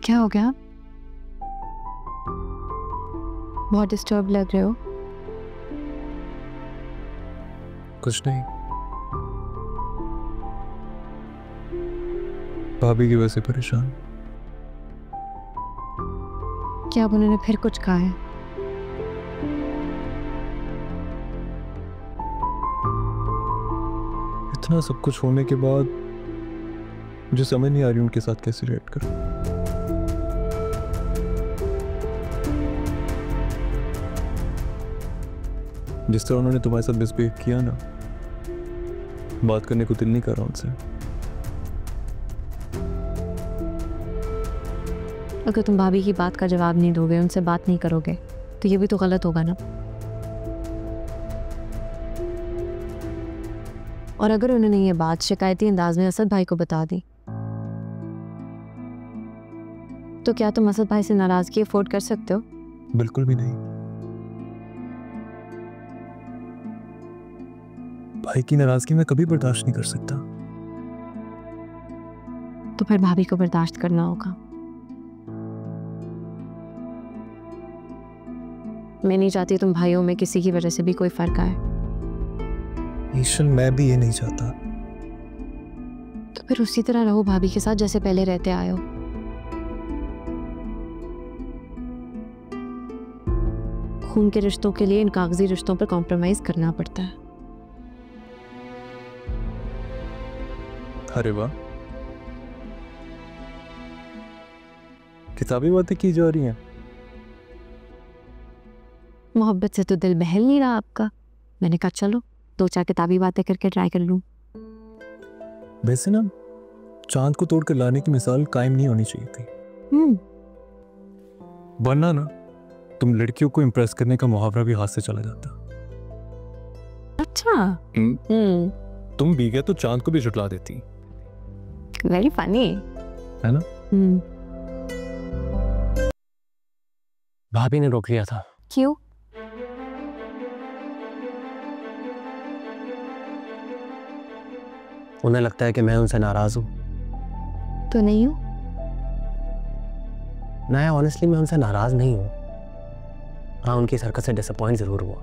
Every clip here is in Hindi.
क्या हो गया? बहुत डिस्टर्ब लग रहे हो। कुछ नहीं, भाभी की वजह से परेशान। क्या अब उन्होंने फिर कुछ कहा है? इतना सब कुछ होने के बाद मुझे समझ नहीं आ रही उनके साथ कैसे रिएक्ट करूं। जिस तरह उन्होंने तुम्हारे साथ मिसबिहेव किया ना, बात करने को दिल नहीं कर रहा उनसे। अगर तुम भाभी की बात का जवाब नहीं दोगे, उनसे बात नहीं करोगे, तो ये भी तो गलत होगा ना। और अगर उन्होंने ये बात शिकायती अंदाज में असद भाई को बता दी, तो क्या तुम असद भाई से नाराजगी अफोर्ड कर सकते हो? बिल्कुल भी नहीं। भाई की नाराजगी मैं कभी बर्दाश्त नहीं कर सकता। तो फिर भाभी को बर्दाश्त करना होगा। मैं नहीं चाहती तुम भाइयों में किसी की वजह से भी कोई फर्क आए। ईशल, मैं भी ये नहीं चाहता। तो फिर उसी तरह रहो भाभी के साथ जैसे पहले रहते आए हो। खून के रिश्तों के लिए इन कागजी रिश्तों पर कॉम्प्रोमाइज करना पड़ता है। अरे वाह, किताबी बातें की जा रही हैं। मोहब्बत से तो दिल बहल नहीं रहा आपका। मैंने कहा चलो 2-4 किताबी बातें करके ट्राई कर लूं। वैसे ना, चांद को तोड़कर लाने की मिसाल कायम नहीं होनी चाहिए थी। वरना ना तुम लड़कियों को इम्प्रेस करने का मुहावरा भी हाथ से चला जाता। अच्छा। तुम भी गया तो चांद को भी झुटला देती। वेरी फनी है ना? भाभी ने रोक लिया था। क्यों? उन्हें लगता है कि मैं उनसे नाराज हूं। तो नहीं हूं। ना, ऑनेस्टली मैं उनसे नाराज नहीं हूं। हाँ, उनकी इस हरकत से डिसअपॉइंट जरूर हुआ।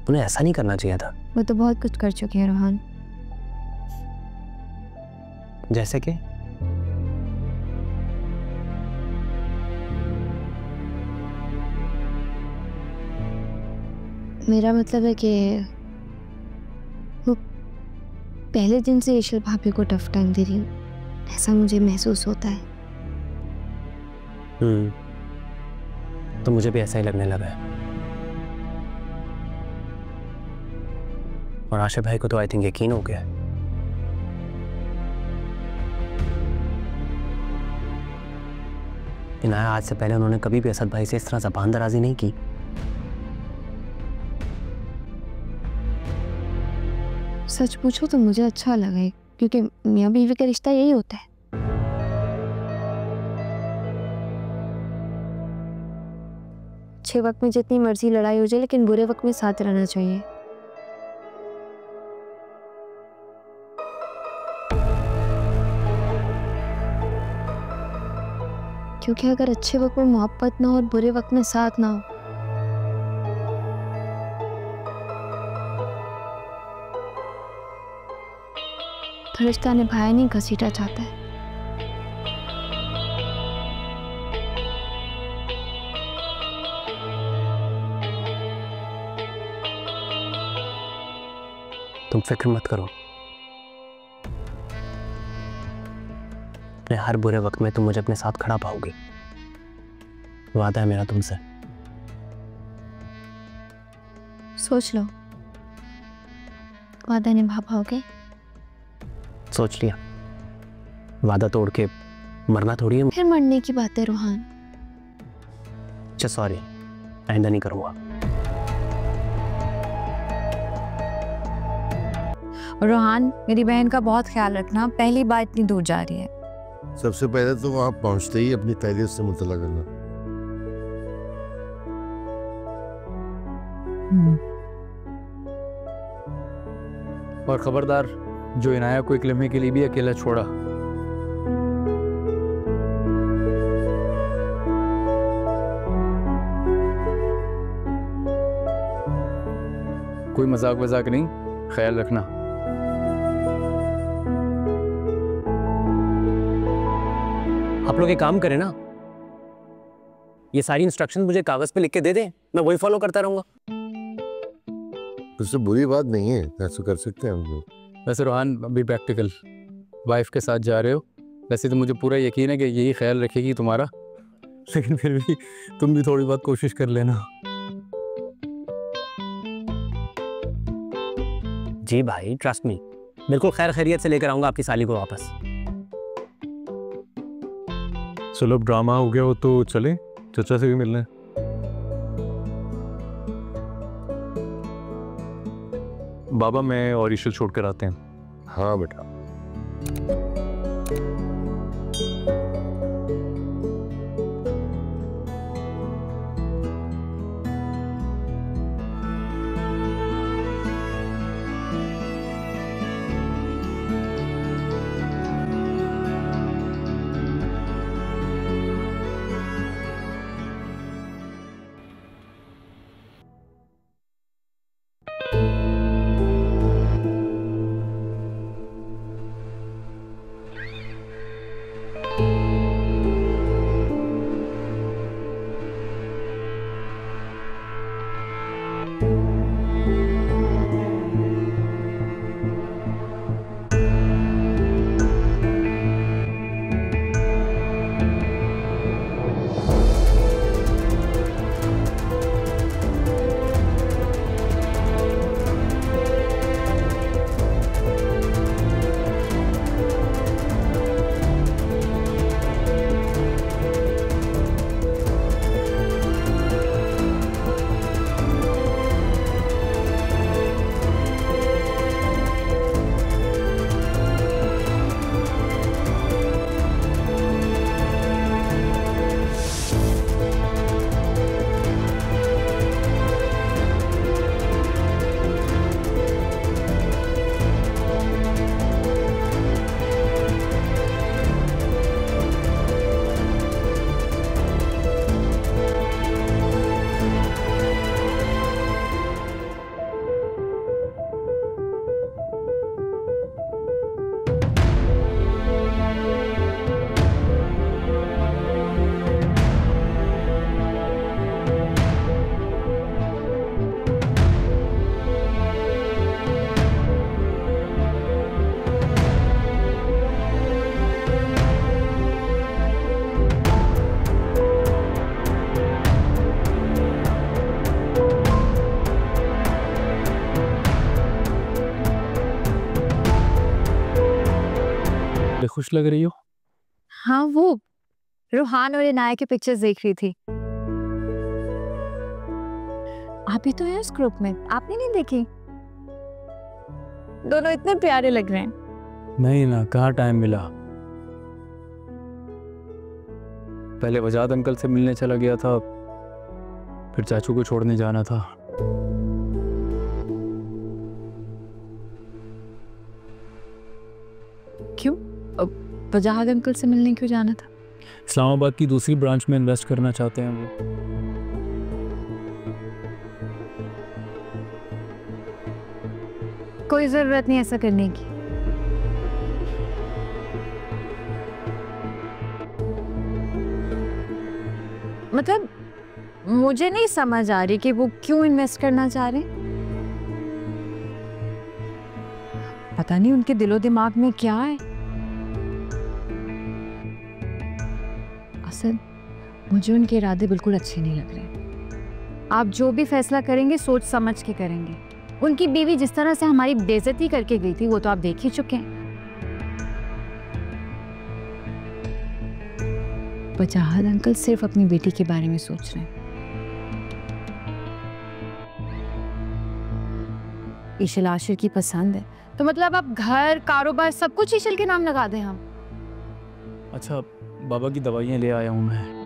उन्हें ऐसा नहीं करना चाहिए था। वो तो बहुत कुछ कर चुके हैं रोहान। जैसे कि मेरा मतलब है कि वो पहले दिन से ईशल भाभी को टफ टाइम दे रही हूँ, ऐसा मुझे महसूस होता है। तो मुझे भी ऐसा ही लगने लगा है। और आशिफ भाई को तो आई थिंक यकीन हो गया। इनाया, आज से पहले उन्होंने कभी भी असद भाई से इस तरह ज़बान दराजी नहीं की। सच पूछो तो मुझे अच्छा लगा है, क्योंकि मियाँ बीवी का रिश्ता यही होता है। अच्छे वक्त में जितनी मर्जी लड़ाई हो जाए, लेकिन बुरे वक्त में साथ रहना चाहिए। क्योंकि अगर अच्छे वक्त में मोहब्बत ना हो और बुरे वक्त में साथ ना हो, तो रिश्ता निभाया नहीं, घसीटा जाता है। तुम फिक्र मत करो। अपने हर बुरे वक्त में तुम मुझे अपने साथ खड़ा पाओगे। वादा है मेरा तुमसे। सोच लो, वादा निभा पाओगे? सोच लिया। वादा तोड़ के मरना थोड़ी है। फिर मरने की बात है रोहान। अच्छा सॉरी, आइंदा नहीं करूंगा। रोहान, मेरी बहन का बहुत ख्याल रखना। पहली बार इतनी दूर जा रही है। सबसे पहले तो वहां पहुंचते ही अपनी खैरियत से मुतला करना। और खबरदार, जो इनाया को एक लम्हे के लिए भी अकेला छोड़ा, कोई मजाक वजाक नहीं, ख्याल रखना। आप लोग एक काम करें ना, ये सारी इंस्ट्रक्शन मुझे कागज पे लिख के दे दें, मैं वही फॉलो करता रहूंगा। उससे बुरी बात नहीं है, ऐसा कर सकते हैं हम लोग। वैसे रोहान अभी प्रैक्टिकल वाइफ के साथ जा रहे हो, वैसे तो मुझे पूरा यकीन है कि यही ख्याल रखेगी तुम्हारा, लेकिन फिर भी तुम भी थोड़ी बहुत कोशिश कर लेना। जी भाई, ट्रस्ट मी, बिल्कुल खैर खैरियत से लेकर आऊंगा आपकी साली को वापस। चलो अब ड्रामा हो गया हो तो चले, चचा से भी मिलना है। बाबा मैं और ईशल छोड़ कर आते हैं। हाँ बेटा। खुश लग रही हो? हाँ, वो रोहान और इनाया के पिक्चर्स देख रही थी। आप भी तो हैं उस ग्रुप में, आपने नहीं देखी? दोनों इतने प्यारे लग रहे हैं। नहीं ना, कहाँ टाइम मिला। पहले वजाद अंकल से मिलने चला गया था, फिर चाचू को छोड़ने जाना था। क्यों? वजाद अंकल से मिलने क्यों जाना था? इस्लामाबाद की दूसरी ब्रांच में इन्वेस्ट करना चाहते हैं वो। कोई जरूरत नहीं ऐसा करने की। मतलब मुझे नहीं समझ आ रही कि वो क्यों इन्वेस्ट करना चाह रहे हैं। पता नहीं उनके दिलो दिमाग में क्या है। असल मुझे उनके इरादे बिल्कुल अच्छे नहीं लग रहे। आप जो भी फैसला करेंगे सोच समझ के करेंगे। उनकी बीवी जिस तरह से हमारी बेइज्जती करके गई थी वो तो आप देख ही चुके हैं। वजाहत अंकल सिर्फ अपनी बेटी के बारे में सोच रहे हैं। ईशल आशिर की पसंद है तो मतलब अब घर कारोबार सब कुछ ईशल के नाम लगा दें हम। अच्छा, बाबा की दवाइयाँ ले आया हूँ मैं।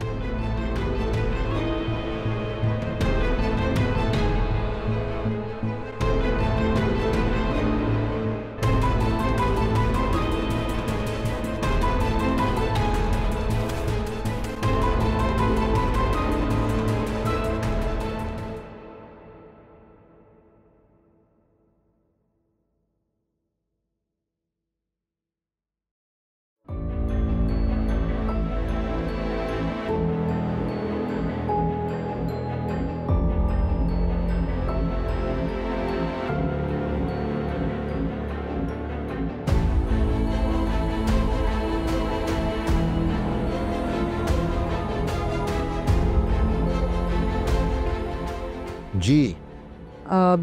जी।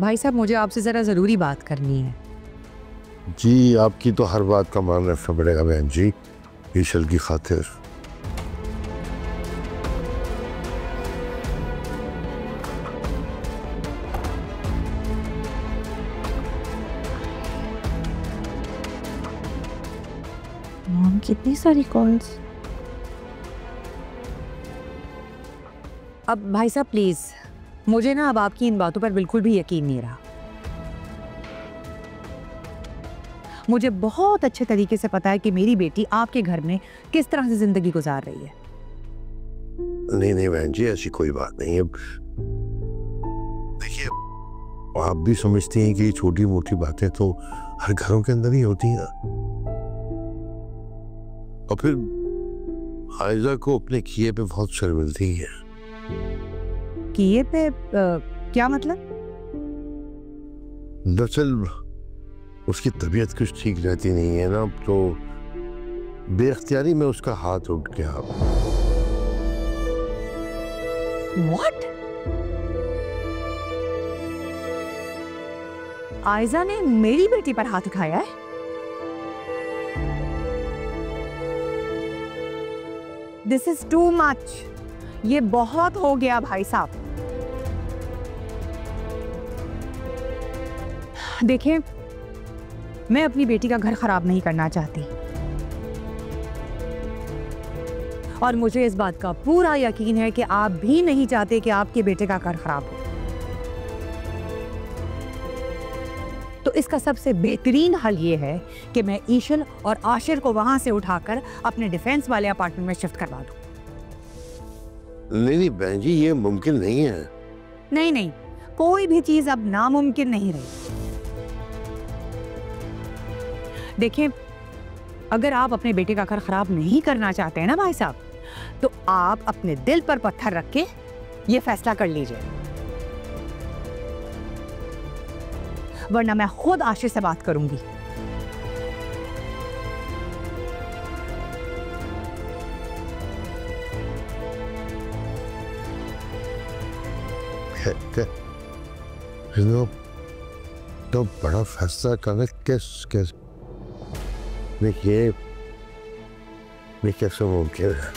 भाई साहब मुझे आपसे ज़रा ज़रूरी बात करनी है। जी आपकी तो हर बात का मान रखना पड़ेगा बहन जी, ईशल की खातिर। कितनी सारी कॉल्स। अब भाई साहब प्लीज, मुझे ना अब आपकी इन बातों पर बिल्कुल भी यकीन नहीं रहा। मुझे बहुत अच्छे तरीके से पता है कि मेरी बेटी आपके घर में किस तरह से जिंदगी गुजार रही है। नहीं नहीं बहन जी, ऐसी कोई बात नहीं है। देखिए आप भी समझती हैं कि छोटी मोटी बातें तो हर घरों के अंदर ही होती हैं, और फिर आयजा को अपने किए पे बहुत शर्मिंदगी है। किए पे क्या मतलब? दरअसल उसकी तबीयत कुछ ठीक रहती नहीं है ना, तो बेख्तियारी में उसका हाथ उठ गया। What? आयजा ने मेरी बेटी पर हाथ उठाया है? This is too much. ये बहुत हो गया भाई साहब। देखिए मैं अपनी बेटी का घर खराब नहीं करना चाहती, और मुझे इस बात का पूरा यकीन है कि आप भी नहीं चाहते कि आपके बेटे का घर खराब हो। तो इसका सबसे बेहतरीन हल ये है कि मैं ईशल और आशिर को वहां से उठाकर अपने डिफेंस वाले अपार्टमेंट में शिफ्ट करवा दूं। नहीं नहीं बहन जी, ये मुमकिन नहीं है। नहीं नहीं, कोई भी चीज अब नामुमकिन नहीं रही। देखिए अगर आप अपने बेटे का घर खराब नहीं करना चाहते हैं ना भाई साहब, तो आप अपने दिल पर पत्थर रख के ये फैसला कर लीजिए, वरना मैं खुद आशिर से बात करूंगी। तो बड़ा फैसला करना कैसे, देखिए कैसे मुमकिन है?